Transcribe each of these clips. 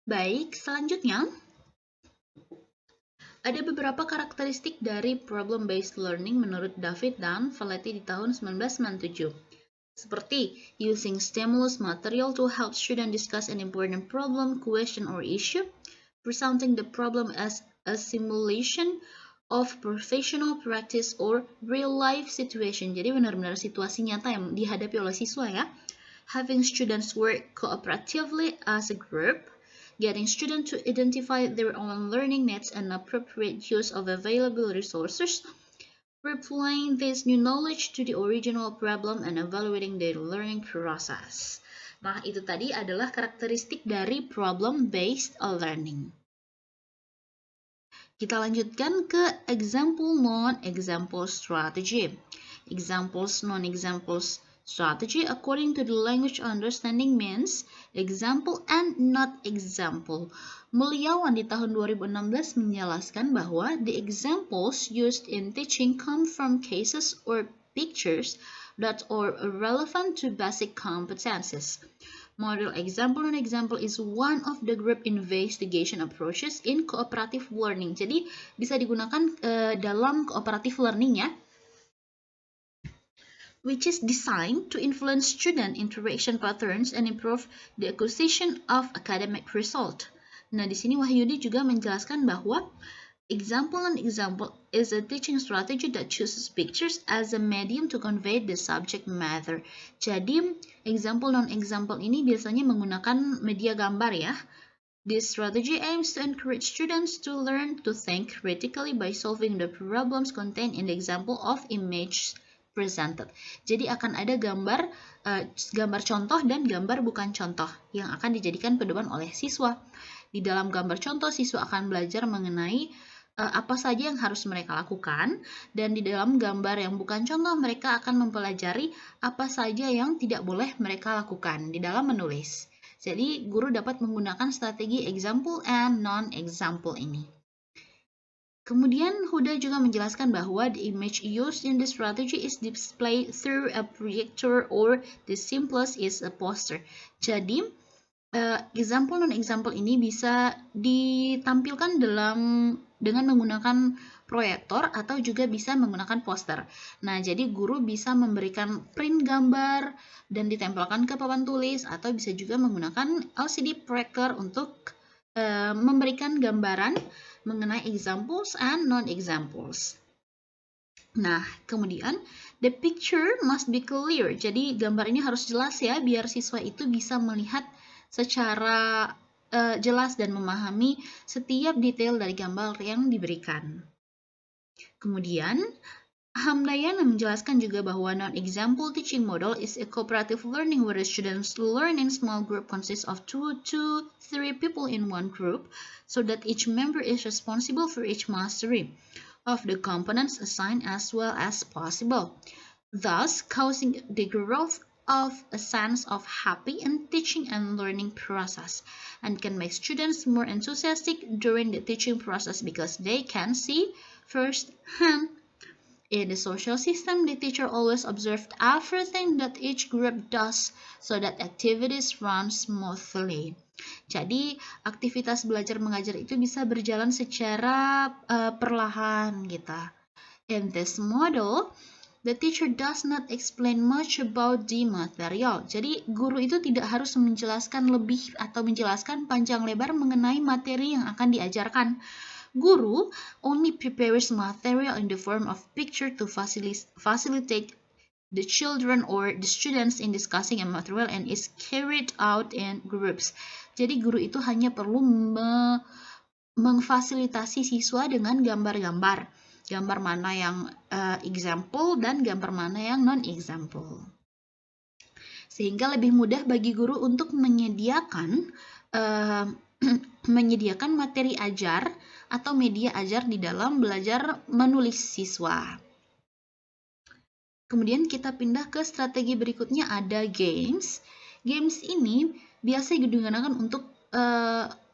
Baik, selanjutnya ada beberapa karakteristik dari problem-based learning menurut David dan Valetti di tahun 1997. Seperti using stimulus material to help students discuss an important problem, question, or issue, presenting the problem as a simulation of professional practice or real-life situation. Jadi benar-benar situasi nyata yang dihadapi oleh siswa ya. Having students work cooperatively as a group, getting students to identify their own learning needs and appropriate use of available resources, applying this new knowledge to the original problem and evaluating their learning process. Nah, itu tadi adalah karakteristik dari problem-based learning. Kita lanjutkan ke example non-example strategy. Examples non-examples strategy according to the language understanding means example and not example. Mulyawan di tahun 2016 menjelaskan bahwa the examples used in teaching come from cases or pictures that are relevant to basic competencies. Model example and example is one of the group investigation approaches in cooperative learning. Jadi bisa digunakan dalam cooperative learning ya, which is designed to influence student interaction patterns and improve the acquisition of academic result. Nah, di sini Wahyudi juga menjelaskan bahwa example and example is a teaching strategy that chooses pictures as a medium to convey the subject matter. Jadi, example non-example ini biasanya menggunakan media gambar ya. This strategy aims to encourage students to learn to think critically by solving the problems contained in the example of image presented. Jadi akan ada gambar contoh dan gambar bukan contoh yang akan dijadikan pedoman oleh siswa. Di dalam gambar contoh, siswa akan belajar mengenai apa saja yang harus mereka lakukan, dan di dalam gambar yang bukan contoh, mereka akan mempelajari apa saja yang tidak boleh mereka lakukan di dalam menulis. Jadi, guru dapat menggunakan strategi example and non-example ini. Kemudian Huda juga menjelaskan bahwa the image used in the strategy is displayed through a projector or the simplest is a poster. Jadi, example non-example ini bisa ditampilkan dengan menggunakan proyektor atau juga bisa menggunakan poster. Nah, jadi guru bisa memberikan print gambar dan ditempelkan ke papan tulis atau bisa juga menggunakan LCD projector untuk memberikan gambaran mengenai examples and non-examples. Nah, kemudian the picture must be clear. Jadi gambar ini harus jelas ya, biar siswa itu bisa melihat secara jelas dan memahami setiap detail dari gambar yang diberikan. Kemudian Hamdayana menjelaskan juga bahwa non-example teaching model is a cooperative learning where students learn in small group consists of 2 to 3 people in one group, so that each member is responsible for each mastery of the components assigned as well as possible, thus causing the growth of a sense of happy and teaching and learning process, and can make students more enthusiastic during the teaching process because they can see firsthand. In the social system, the teacher always observed everything that each group does so that activities run smoothly. Jadi, aktivitas belajar mengajar itu bisa berjalan secara perlahan gitu. In this model, the teacher does not explain much about the material. Jadi, guru itu tidak harus menjelaskan lebih atau menjelaskan panjang lebar mengenai materi yang akan diajarkan. Guru only prepares material in the form of picture to facilitate the children or the students in discussing a material and is carried out in groups. Jadi guru itu hanya perlu memfasilitasi siswa dengan gambar-gambar. Gambar mana yang example dan gambar mana yang non-example. Sehingga lebih mudah bagi guru untuk menyediakan materi ajar atau media ajar di dalam belajar menulis siswa. Kemudian kita pindah ke strategi berikutnya, ada games. Games ini biasa digunakan untuk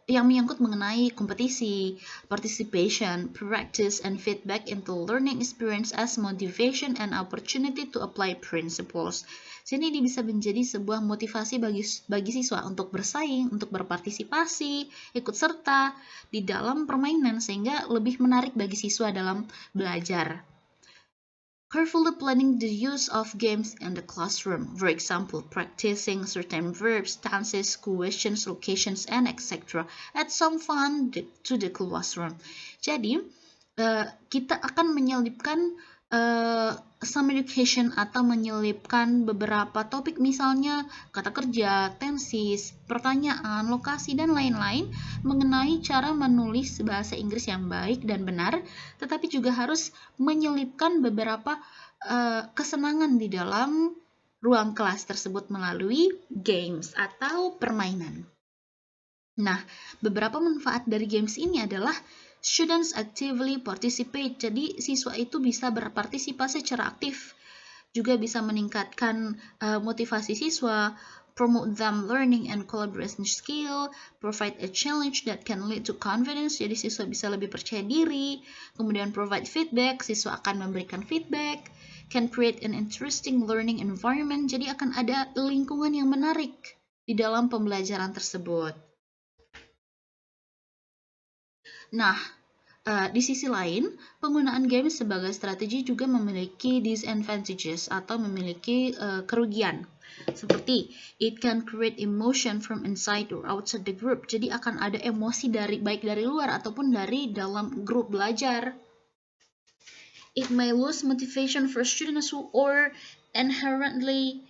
yang menyangkut mengenai kompetisi, participation, practice, and feedback into learning experience as motivation and opportunity to apply principles. Sini ini bisa menjadi sebuah motivasi bagi siswa untuk bersaing, untuk berpartisipasi, ikut serta di dalam permainan sehingga lebih menarik bagi siswa dalam belajar. Carefully planning the use of games in the classroom, for example, practicing certain verbs, tenses, questions, locations, and etc. Add some fun to the classroom. Jadi, kita akan menyelipkan some education atau menyelipkan beberapa topik, misalnya kata kerja, tenses, pertanyaan, lokasi, dan lain-lain mengenai cara menulis bahasa Inggris yang baik dan benar, tetapi juga harus menyelipkan beberapa kesenangan di dalam ruang kelas tersebut melalui games atau permainan. Nah, beberapa manfaat dari games ini adalah students actively participate, jadi siswa itu bisa berpartisipasi secara aktif, juga bisa meningkatkan motivasi siswa, promote them learning and collaboration skill, provide a challenge that can lead to confidence, jadi siswa bisa lebih percaya diri, kemudian provide feedback, siswa akan memberikan feedback, can create an interesting learning environment, jadi akan ada lingkungan yang menarik di dalam pembelajaran tersebut. Nah, di sisi lain, penggunaan game sebagai strategi juga memiliki disadvantages atau memiliki kerugian. Seperti, it can create emotion from inside or outside the group. Jadi akan ada emosi baik dari luar ataupun dari dalam grup belajar. It may lose motivation for students who are inherently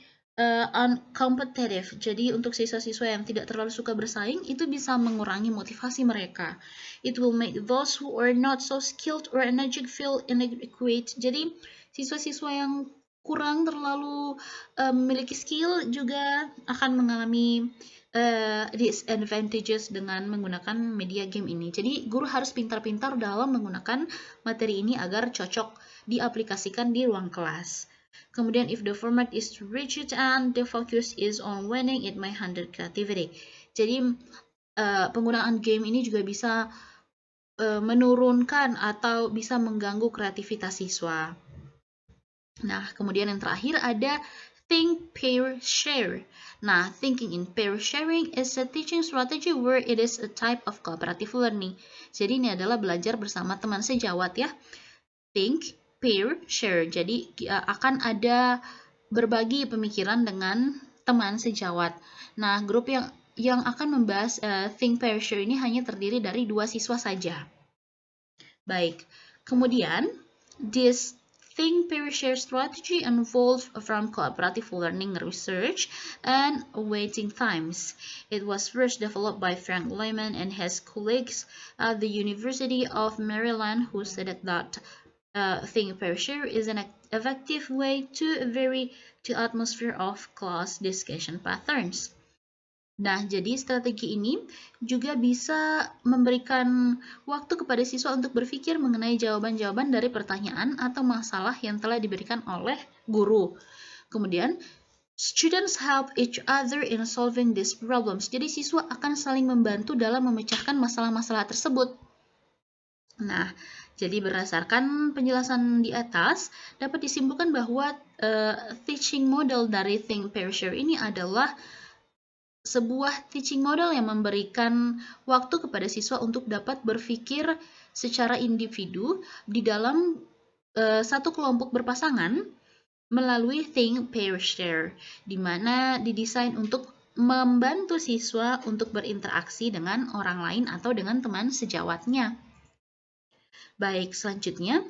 uncompetitive. Jadi untuk siswa-siswa yang tidak terlalu suka bersaing, itu bisa mengurangi motivasi mereka. It will make those who are not so skilled or energetic feel inadequate. Jadi siswa-siswa yang kurang terlalu memiliki skill juga akan mengalami disadvantages dengan menggunakan media game ini. Jadi guru harus pintar-pintar dalam menggunakan materi ini agar cocok diaplikasikan di ruang kelas. Kemudian, if the format is rigid and the focus is on winning, it may hinder creativity. Jadi, penggunaan game ini juga bisa menurunkan atau bisa mengganggu kreativitas siswa. Nah, kemudian yang terakhir ada think, pair, share. Nah, thinking in pair sharing is a teaching strategy where it is a type of cooperative learning. Jadi, ini adalah belajar bersama teman sejawat ya. Think, pair, share. Jadi akan ada berbagi pemikiran dengan teman sejawat. Nah, grup yang akan membahas think, pair, share ini hanya terdiri dari 2 siswa saja. Baik, kemudian this think, pair, share strategy involved from cooperative learning research and waiting times. It was first developed by Frank Lehman and his colleagues at the University of Maryland, who said that think, pair, share is an effective way to vary the atmosphere of class discussion patterns. Nah, jadi strategi ini juga bisa memberikan waktu kepada siswa untuk berpikir mengenai jawaban-jawaban dari pertanyaan atau masalah yang telah diberikan oleh guru. Kemudian, students help each other in solving these problems. Jadi, siswa akan saling membantu dalam memecahkan masalah-masalah tersebut. Nah, jadi berdasarkan penjelasan di atas, dapat disimpulkan bahwa teaching model dari think, pair, share ini adalah sebuah teaching model yang memberikan waktu kepada siswa untuk dapat berpikir secara individu di dalam satu kelompok berpasangan melalui think, pair, share, di mana didesain untuk membantu siswa untuk berinteraksi dengan orang lain atau dengan teman sejawatnya. Baik, selanjutnya,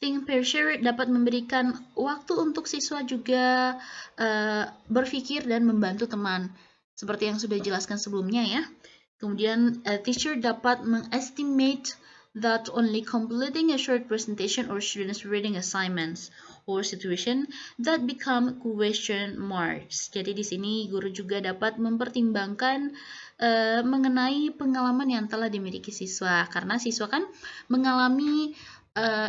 think, pair, share dapat memberikan waktu untuk siswa juga berpikir dan membantu teman, seperti yang sudah dijelaskan sebelumnya ya. Kemudian, teacher dapat mengestimate that only completing a short presentation or students reading assignments or situation that become question marks. Jadi di sini guru juga dapat mempertimbangkan mengenai pengalaman yang telah dimiliki siswa, karena siswa kan mengalami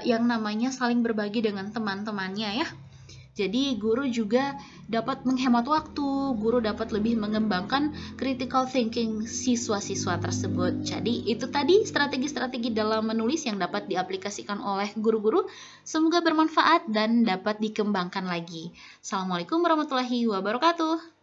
yang namanya saling berbagi dengan teman-temannya ya. Jadi guru juga dapat menghemat waktu, guru dapat lebih mengembangkan critical thinking siswa-siswa tersebut. Jadi itu tadi strategi-strategi dalam menulis yang dapat diaplikasikan oleh guru-guru. Semoga bermanfaat dan dapat dikembangkan lagi. Assalamualaikum warahmatullahi wabarakatuh.